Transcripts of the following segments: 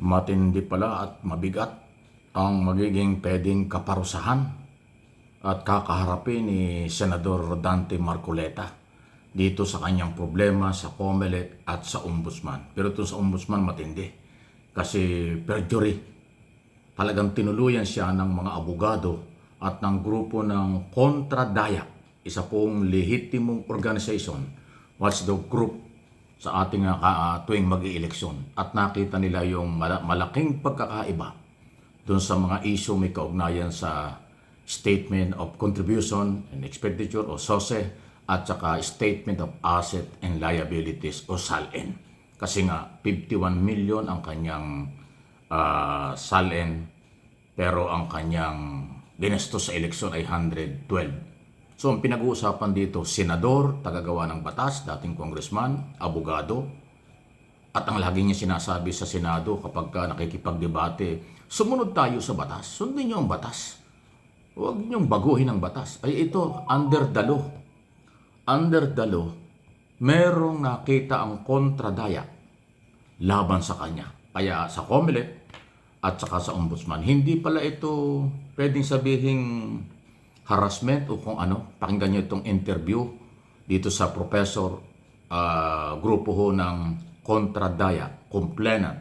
Matindi pala at mabigat ang magiging pwedeng kaparusahan at kakaharapin ni Senador Rodante Marcoleta dito sa kanyang problema sa COMELEC at sa Ombudsman. Pero ito sa Ombudsman matindi kasi perjury. Talagang tinuluyan siya ng mga abogado at ng grupo ng Kontra Dayak, isa pong lehitimong organization, watchdog group sa ating tuwing mag-ieleksyon, at nakita nila yung malaking pagkakaiba doon sa mga issue may kaugnayan sa Statement of Contribution and Expenditure o SOSE at saka Statement of Asset and Liabilities o SALN. Kasi nga 51 million ang kanyang SALN, pero ang kanyang ginastos sa eleksyon ay 112. So ang pinag-uusapan dito, senador, tagagawa ng batas, dating congressman, abogado, at ang lagi niya sinasabi sa Senado kapag nakikipagdebate, sumunod tayo sa batas, sundin niyo ang batas. Huwag niyong baguhin ang batas. Ay ito, under the law. Under the law, merong nakita ang kontradaya laban sa kanya. Kaya sa COMELEC at saka sa Ombudsman, hindi pala ito pwedeng sabihing harassment o kung ano. Pakinggan niyo itong interview dito sa professor, grupo ho ng Kontradaya, complainant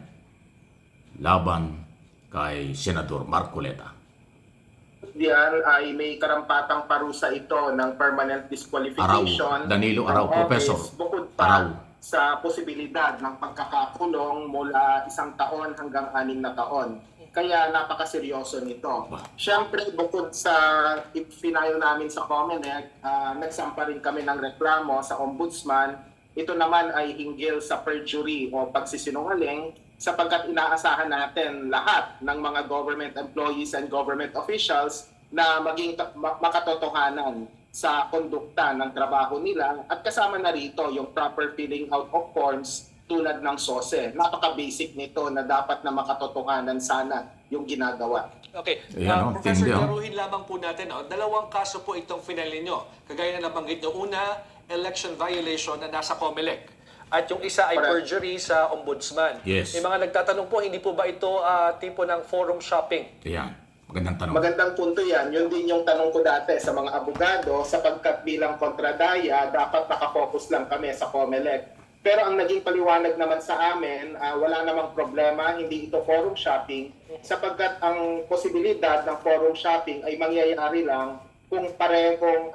laban kay Senador Marcoleta. Diyan ay may karampatang parusa ito ng permanent disqualification. Araw, Danilo Araw, ng Professor office, bukod pa Araw. sa posibilidad ng pagkakakulong mula 1 taon hanggang 6 na taon. Kaya napakaseryoso nito. Siyempre, bukod sa finayo namin sa COMELEC, nagsampa rin kami ng reklamo sa Ombudsman. Ito naman ay hinggil sa perjury o pagsisinungaling, sapagkat inaasahan natin lahat ng mga government employees and government officials na maging makatotohanan sa kondukta ng trabaho nila, at kasama na rito yung proper filling out of forms tulad ng SOSE. Napaka-basic nito na dapat na makatotohanan sana yung ginagawa. Okay. Ayan, Professor, tindi, laruhin lamang po natin. Dalawang kaso po itong final ninyo. Kagaya na nabanggit nyo. Una, election violation na nasa COMELEC. At yung isa ay perjury sa Ombudsman. Yes. May mga nagtatanong po, hindi po ba ito tipo ng forum shopping? Ayan, magandang tanong. Magandang punto yan. Yun din yung tanong ko dati sa mga abogado, sapagkat bilang kontradaya, dapat nakafocus lang kami sa COMELEC. Pero ang naging paliwanag naman sa amin, wala namang problema, hindi ito forum shopping, sapagkat ang posibilidad ng forum shopping ay mangyayari lang kung parehong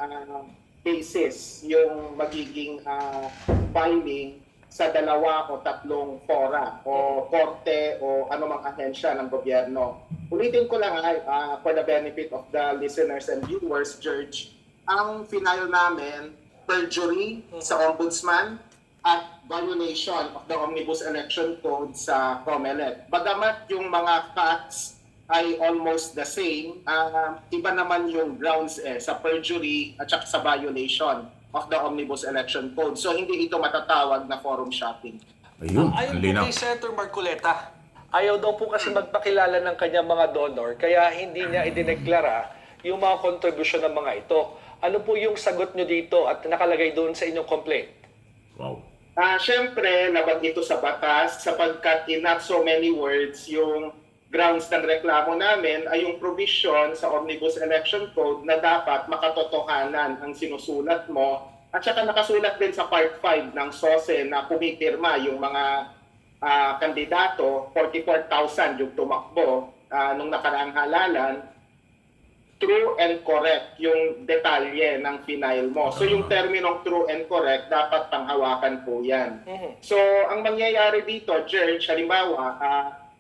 cases yung magiging filing sa 2 o 3 fora o korte o anumang ahensya ng gobyerno. Ulitin ko lang for the benefit of the listeners and viewers, George, ang final namin, perjury sa Ombudsman at violation of the Omnibus Election Code sa COMELEC. Bagamat yung mga facts ay almost the same, iba naman yung grounds sa perjury at saka sa violation of the Omnibus Election Code. So hindi ito matatawag na forum shopping. Ayun, ang Ayon po linaw. kay Senator Marcoleta, ayaw daw po kasi magpakilala ng kanyang mga donor, kaya hindi niya idineklara yung mga kontribusyon ng mga ito. Ano po yung sagot nyo dito at nakalagay doon sa inyong complaint? Wow. Siyempre, labag ito sa batas sapagkat in not so many words, yung grounds ng reklamo namin ay yung provision sa Omnibus Election Code na dapat makatotohanan ang sinusulat mo, at saka nakasulat din sa Part 5 ng SOSE na pumipirma yung mga kandidato, 44,000 yung tumakbo nung nakaraang halalan, true and correct yung detalye ng final mo. So yung terminong true and correct, dapat panghawakan po yan. So ang mangyayari dito, George, halimbawa,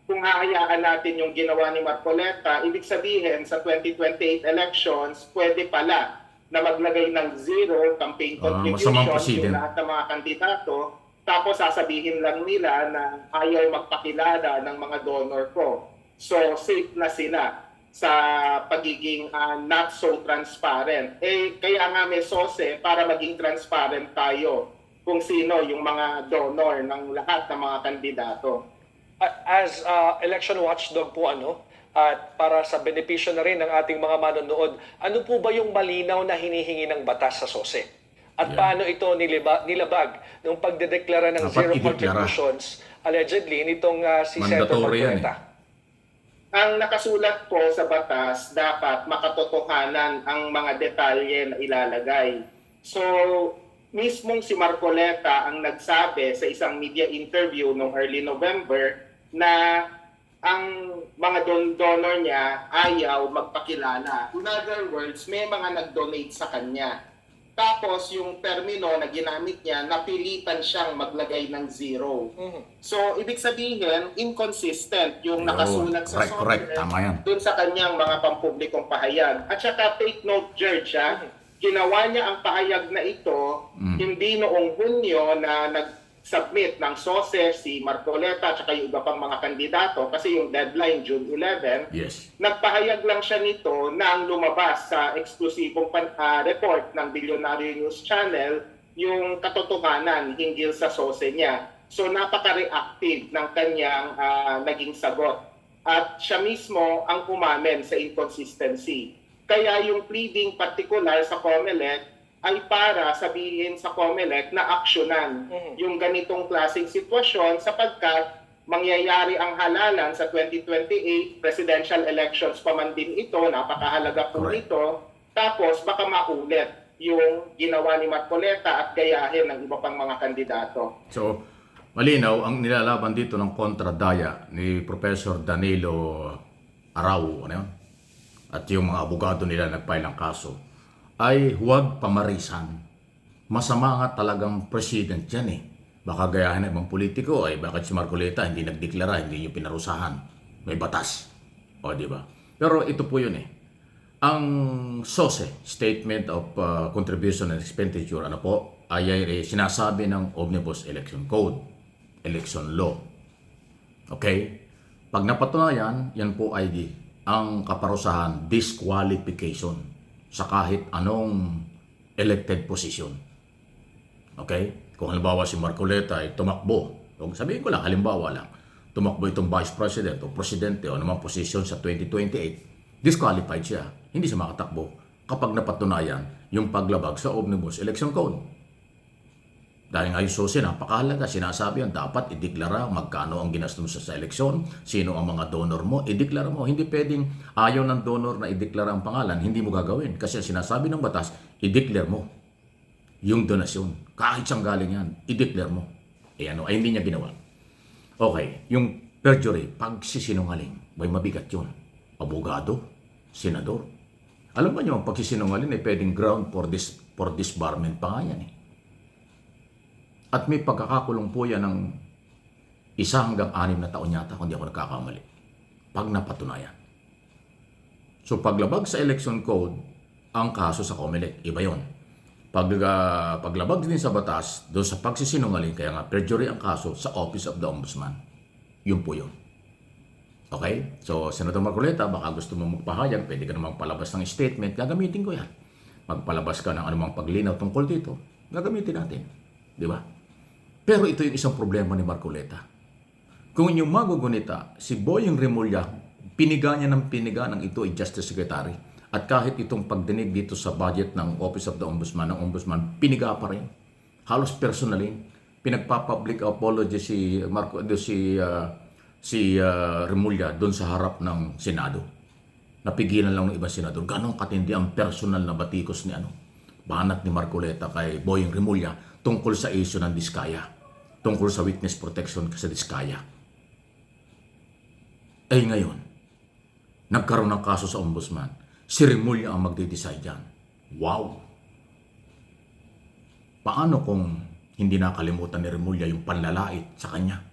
kung hahayaan natin yung ginawa ni Marcoleta, ibig sabihin sa 2028 elections, pwede pala na maglagay ng 0 campaign masamang contribution president. yung lahat ng mga kandidato, tapos sasabihin lang nila na ayaw magpakilala ng mga donor ko. So safe na sila sa pagiging not so transparent. Kaya nga may SOSE para maging transparent tayo kung sino yung mga donor ng lahat ng mga kandidato. As election watchdog po at para sa benepisyo na rin ng ating mga manonood, ano po ba yung malinaw na hinihingi ng batas sa SOSE? At paano ito nilabag ng pagdedeklara ng Dapat zero ideklara. contributions allegedly nitong si Senator Mandatory yan Marcoleta? Ang nakasulat po sa batas, dapat makatotohanan ang mga detalye na ilalagay. So, mismong si Marcoleta ang nagsabi sa isang media interview noong early November na ang mga donor niya ayaw magpakilala. In other words, may mga nag-donate sa kanya. Tapos yung termino na ginamit niya, napilitan siyang maglagay ng zero. So, ibig sabihin, inconsistent yung nakasulat sa correct. Tama yan. dun sa kanyang mga pampublikong pahayag. At saka take note, George, ginawa niya ang pahayag na ito hindi noong Hunyo na nag-submit ng SOSE si Marcoleta at saka yung iba pang mga kandidato kasi yung deadline June 11. Yes. Nagpahayag lang siya nito na ang lumabas sa eksklusibong report ng Billionaire News Channel yung katotohanan hinggil sa SOSE niya. So napaka-reactive ng kanyang naging sagot. At siya mismo ang umamen sa inconsistency. Kaya yung pleading particular sa COMELEC ay para sabihin sa COMELEC na aksyonan yung ganitong klaseng sitwasyon sapagkat mangyayari ang halalan sa 2028 presidential elections pa man din ito, napakahalaga po Correct. ito. Tapos baka maulit yung ginawa ni Marcoleta at gayahin ng iba pang mga kandidato. So, malinaw, ang nilalaban dito ng kontradaya ni Professor Danilo Arau, ano yun? At yung mga abogado nila nagfile ng kaso, ay huwag pamarisan. Masama nga talagang president yan eh. Baka gayahin ng ibang politiko, ay bakit si Marcoleta hindi nagdeklara, hindi niyo pinarusahan. May batas. O, di ba? Pero ito po yun eh. Ang SOSE, Statement of Contribution and Expenditure, ano po, ay sinasabi ng Omnibus Election Code, Election Law. Okay? Pag napatunayan, yan po ay ang kaparusahan, disqualification sa kahit anong elected position. Okay? Kung halimbawa si Marcoleta ay tumakbo, sabihin ko lang, halimbawa lang, tumakbo itong vice president o presidente o anumang posisyon sa 2028, disqualified siya. Hindi siya makatakbo kapag napatunayan yung paglabag sa Omnibus Election Code. Dahil ngayon SOSE, napakahalaga, sinasabi yan, dapat ideklara magkano ang ginastos sa eleksyon, sino ang mga donor mo, ideklara mo. Hindi pwedeng ayaw ng donor na ideklara ang pangalan, hindi mo gagawin. Kasi sinasabi ng batas, ideklara mo yung donasyon. Kahit siyang galing yan, ideklara mo. Ay hindi niya ginawa. Okay, yung perjury, pagsisinungaling, may mabigat yun. Abogado, senador. Alam ba niyo, ang pagsisinungaling ay pwedeng ground for disbarment pa nga yan eh. At may pagkakakulong po yan ng 1 hanggang 6 na taon yata, kung di ako nagkakamali. Pag napatunayan. So paglabag sa election code, ang kaso sa COMELEC, iba yun. Paglabag din sa batas, doon sa pagsisinungaling, kaya nga perjury ang kaso sa Office of the Ombudsman. Yun po yun. Okay? So, Senator Marcoleta, baka gusto mo magpahayag, pwede ka namang palabas ng statement, gagamitin ko yan. Magpalabas ka ng anumang paglinaw tungkol dito, gagamitin natin. Di ba? Pero ito yung isang problema ni Marcoleta. Kung yung magugunita, si Boying Remulla, piniga niya ng piniga ng ito ay Justice Secretary. At kahit itong pagdinig dito sa budget ng Office of the Ombudsman, ng Ombudsman, piniga pa rin. Halos personally, pinagpa-public apology si Remulla doon sa harap ng Senado. Napigilan lang ng ibang senador. Ganong katindi ang personal na batikos ni banat ni Marcoleta kay Boying Remulla tungkol sa issue ng Diskaya. Tungkol sa witness protection sa Diskaya. Ay ngayon, nagkaroon ng kaso sa Ombudsman. Si Remulla ang magde-decide dyan. Wow! Paano kung hindi nakalimutan ni Remulla yung panlalait sa kanya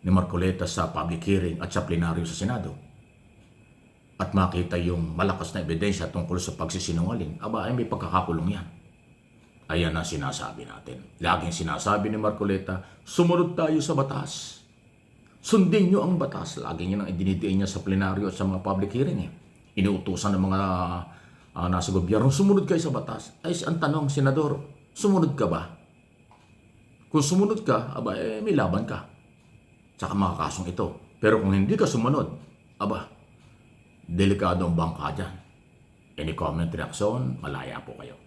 ni Marcoleta sa public hearing at sa plenaryo sa Senado? At makita yung malakas na ebidensya tungkol sa pagsisinungaling, ay may pagkakakulong yan. Ayan ang sinasabi natin. Laging sinasabi ni Marcoleta, sumunod tayo sa batas. Sundin nyo ang batas. Laging yun ang idinidiin niya sa plenaryo at sa mga public hearing. Inuutusan ng mga nasa gobyerno, sumunod kayo sa batas. Ay, ang tanong, Senador, sumunod ka ba? Kung sumunod ka, may laban ka sa mga kasong ito. Pero kung hindi ka sumunod, delikado ang bangka dyan. Any comment, reaction, malaya po kayo.